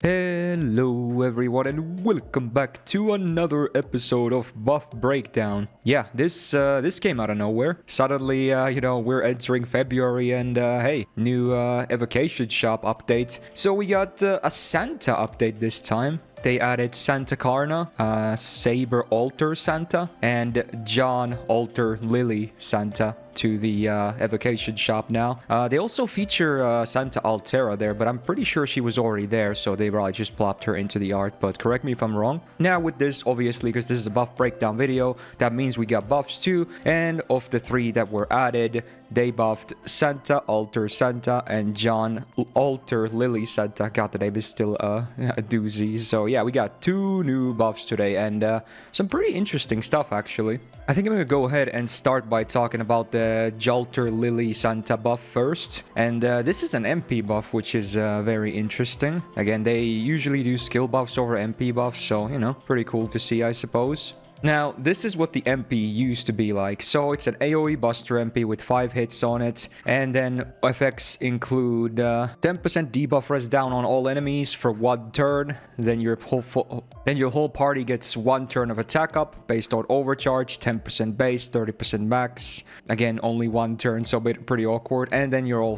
Hello everyone and welcome back to another episode of Buff Breakdown. Yeah, this came out of nowhere. Suddenly, we're entering February and hey, new evocation shop update. So we got a Santa update this time. They added Santa Carna, Saber Altar Santa, and John Altar Lily Santa to the evocation shop now. They also feature Santa Altera there, but I'm pretty sure she was already there, so they probably just plopped her into the art, but correct me if I'm wrong. Now with this, obviously, because this is a buff breakdown video, that means we got buffs too, and of the three that were added, they buffed Santa Altar Santa and John Altar Lily Santa. God, the name is still a doozy. So yeah, we got two new buffs today and some pretty interesting stuff actually. I think I'm gonna go ahead and start by talking about the Jalter Lily Santa buff first. And this is an MP buff, which is very interesting. Again, they usually do skill buffs over MP buffs, so, you know, pretty cool to see, I suppose. Now, this is what the MP used to be like. So it's an AoE Buster MP with 5 hits on it. And then effects include 10% debuff res down on all enemies for 1 turn. Then your whole party gets 1 turn of attack up based on overcharge, 10% base, 30% max. Again, only 1 turn, so pretty awkward. And then your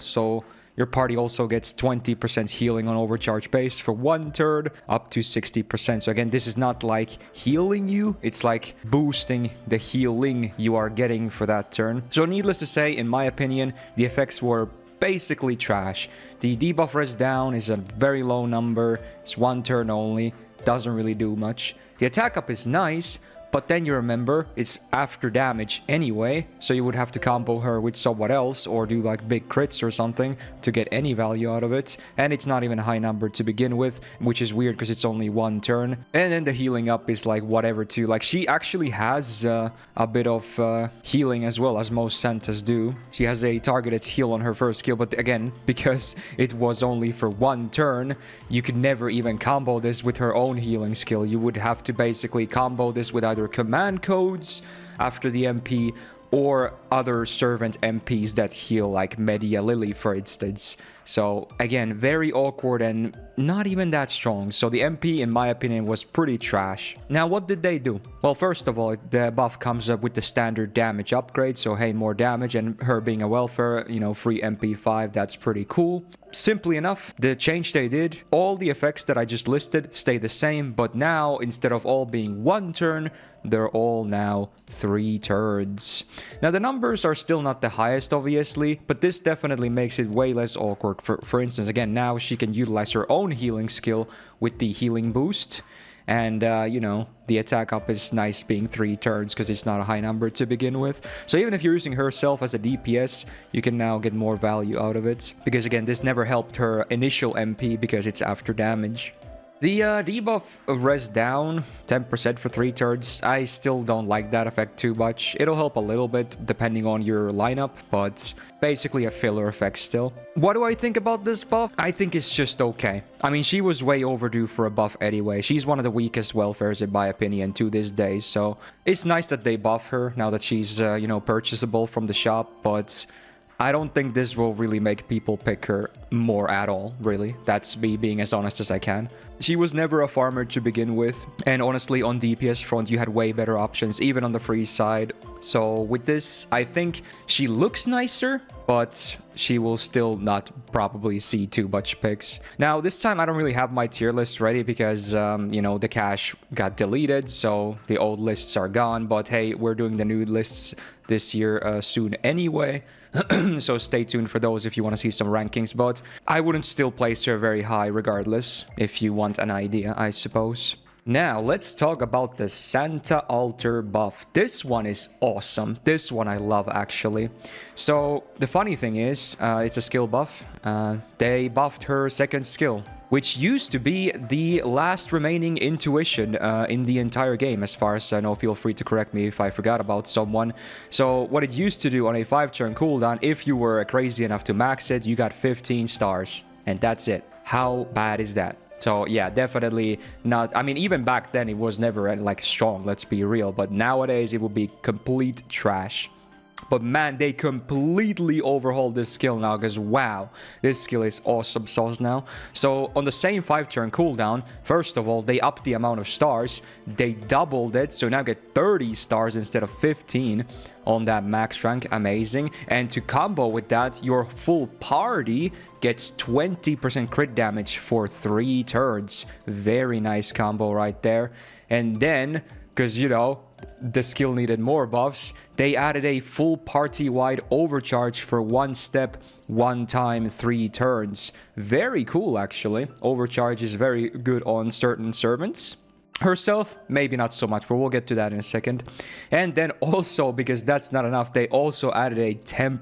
party also gets 20% healing on overcharge base for 1 turn, up to 60%. So again, this is not like healing you, it's like boosting the healing you are getting for that turn. So needless to say, in my opinion, the effects were basically trash. The debuff res down is a very low number, it's 1 turn only, doesn't really do much. The attack up is nice, but then you remember, it's after damage anyway, so you would have to combo her with someone else or do like big crits or something to get any value out of it. And it's not even a high number to begin with, which is weird because it's only 1 turn. And then the healing up is like whatever too. Like she actually has a bit of healing as well as most Santas do. She has a targeted heal on her first skill, but again, because it was only for 1 turn, you could never even combo this with her own healing skill. You would have to basically combo this with either command codes after the MP or other servant MPs that heal, like Media Lily for instance. So again, very awkward and not even that strong. So the MP, in my opinion, was pretty trash. Now, what did they do? Well, first of all, the buff comes up with the standard damage upgrade. So hey, more damage, and her being a welfare, you know, free MP5, that's pretty cool. Simply enough, the change they did, all the effects that I just listed stay the same, but now, instead of all being 1 turn, they're all now 3 turns. Now, the numbers are still not the highest, obviously, but this definitely makes it way less awkward. For instance, again, now she can utilize her own healing skill with the healing boost. And, you know, the attack up is nice being 3 turns because it's not a high number to begin with. So even if you're using herself as a DPS, you can now get more value out of it. Because, again, this never helped her initial MP because it's after damage. The debuff res down, 10% for 3 turns, I still don't like that effect too much. It'll help a little bit depending on your lineup, but basically a filler effect still. What do I think about this buff? I think it's just okay. I mean, she was way overdue for a buff anyway. She's one of the weakest welfares in my opinion to this day, so it's nice that they buff her now that she's, you know, purchasable from the shop, but I don't think this will really make people pick her more at all, really. That's me being as honest as I can. She was never a farmer to begin with, and honestly, on DPS front, you had way better options, even on the free side. So with this, I think she looks nicer, but she will still not probably see too much picks. Now, this time, I don't really have my tier list ready because, you know, the cache got deleted, so the old lists are gone. But hey, we're doing the new lists this year soon anyway. So stay tuned for those if you want to see some rankings, but I wouldn't still place her very high regardless, if you want an idea, I suppose. Now, let's talk about the Santa Altar buff. This one is awesome. This one I love, actually. So, the funny thing is, it's a skill buff. They buffed her second skill, which used to be the last remaining intuition in the entire game, as far as I know. Feel free to correct me if I forgot about someone. So, what it used to do on a 5-turn cooldown, if you were crazy enough to max it, you got 15 stars. And that's it. How bad is that? So yeah, definitely not. I mean, even back then it was never like strong, let's be real. But nowadays it would be complete trash. But man, they completely overhauled this skill now because wow, this skill is awesome sauce now. So on the same 5-turn cooldown, first of all, they upped the amount of stars. They doubled it, so now get 30 stars instead of 15 on that max rank. Amazing. And to combo with that, your full party gets 20% crit damage for 3 turns. Very nice combo right there. And then, because you know, the skill needed more buffs, they added a full party-wide overcharge for 1 step, 1 time, 3 turns. Very cool, actually. Overcharge is very good on certain servants. Herself, maybe not so much, but we'll get to that in a second. And then also, because that's not enough, they also added a 10%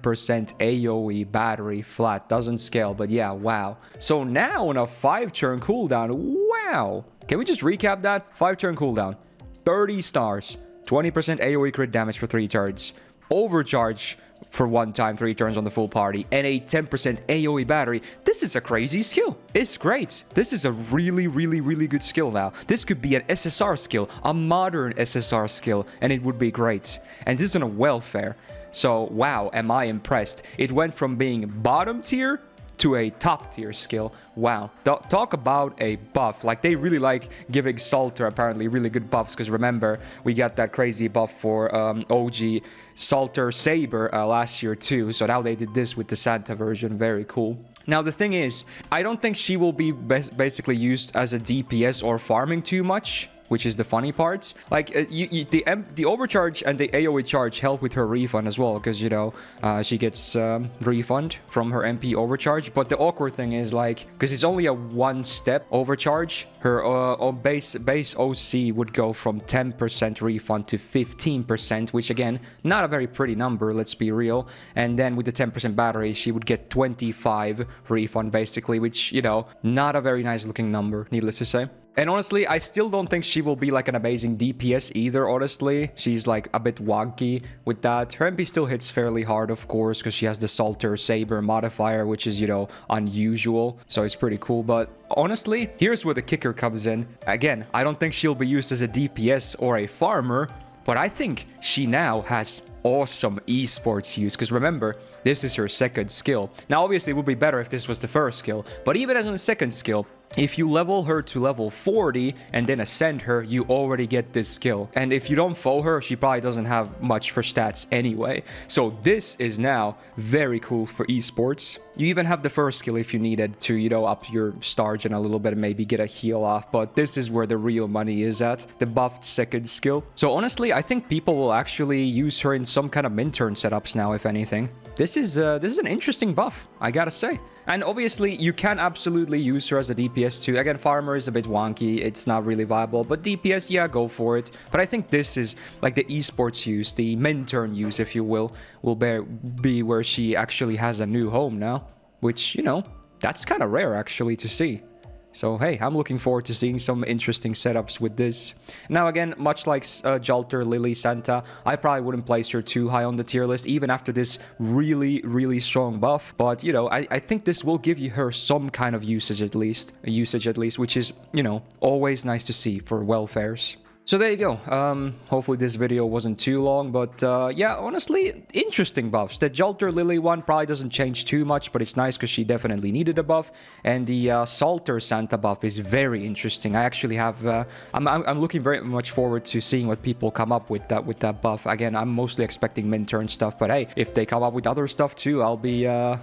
AoE battery flat. Doesn't scale, but yeah, wow. So now on a 5-turn cooldown, wow. Can we just recap that? 5-turn cooldown, 30 stars. 20% AoE crit damage for 3 turns, overcharge for 1 time 3 turns on the full party, and a 10% AoE battery. This is a crazy skill. It's great. This is a really, really, really good skill now. This could be an SSR skill, a modern SSR skill, and it would be great. And this is on a welfare. So, wow, am I impressed. It went from being bottom tier to a top tier skill. Wow. Talk about a buff. Like, they really like giving Jalter apparently really good buffs, because remember, we got that crazy buff for OG Jalter Saber last year too. So now they did this with the Santa version. Very cool. Now, the thing is, I don't think she will be basically used as a DPS or farming too much, which is the funny part. Like, the overcharge and the AoE charge help with her refund as well, because, you know, she gets refund from her MP overcharge. But the awkward thing is, like, because it's only a 1-step overcharge, her base OC would go from 10% refund to 15%, which, again, not a very pretty number, let's be real. And then with the 10% battery, she would get 25 refund, basically, which, you know, not a very nice looking number, needless to say. And honestly, I still don't think she will be like an amazing DPS either, honestly. She's like a bit wonky with that. Her MP still hits fairly hard, of course, because she has the Jalter Saber modifier, which is, you know, unusual. So it's pretty cool. But honestly, here's where the kicker comes in. Again, I don't think she'll be used as a DPS or a farmer, but I think she now has awesome esports use, because remember, this is her 2nd skill. Now, obviously, it would be better if this was the 1st skill, but even as a 2nd skill, if you level her to level 40 and then ascend her, you already get this skill. And if you don't foe her, she probably doesn't have much for stats anyway. So this is now very cool for esports. You even have the 1st skill if you needed to, you know, up your star gen a little bit and maybe get a heal off. But this is where the real money is at, the buffed 2nd skill. So honestly, I think people will actually use her in some kind of min-turn setups now, if anything. This is an interesting buff, I gotta say. And obviously, you can absolutely use her as a DPS too. Again, farmer is a bit wonky. It's not really viable. But DPS, yeah, go for it. But I think this is like the esports use, the min-turn use, if you will be where she actually has a new home now. Which, you know, that's kind of rare actually to see. So, hey, I'm looking forward to seeing some interesting setups with this. Now, again, much like Jalter, Lily, Santa, I probably wouldn't place her too high on the tier list, even after this really, really strong buff. But, you know, I think this will give her some kind of usage at least, which is, you know, always nice to see for welfares. So there you go. Hopefully this video wasn't too long, but yeah, honestly, interesting buffs. The Jalter Lily one probably doesn't change too much, but it's nice because she definitely needed a buff. And the Jalter Santa buff is very interesting. I actually have, I'm looking very much forward to seeing what people come up with that buff. Again, I'm mostly expecting min-turn stuff, but hey, if they come up with other stuff too, I'll be on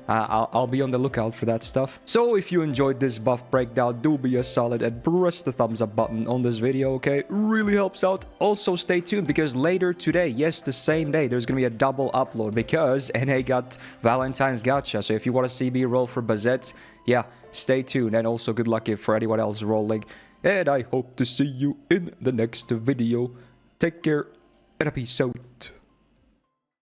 the lookout for that stuff. So if you enjoyed this buff breakdown, do be a solid and press the thumbs up button on this video, okay? Really helps out. Also, stay tuned because later today, yes, the same day, there's gonna be a double upload because NA got Valentine's Gacha. So if you want to see me roll for Bazette, yeah, stay tuned. And also good luck for anyone else rolling. And I hope to see you in the next video. Take care and a peace out.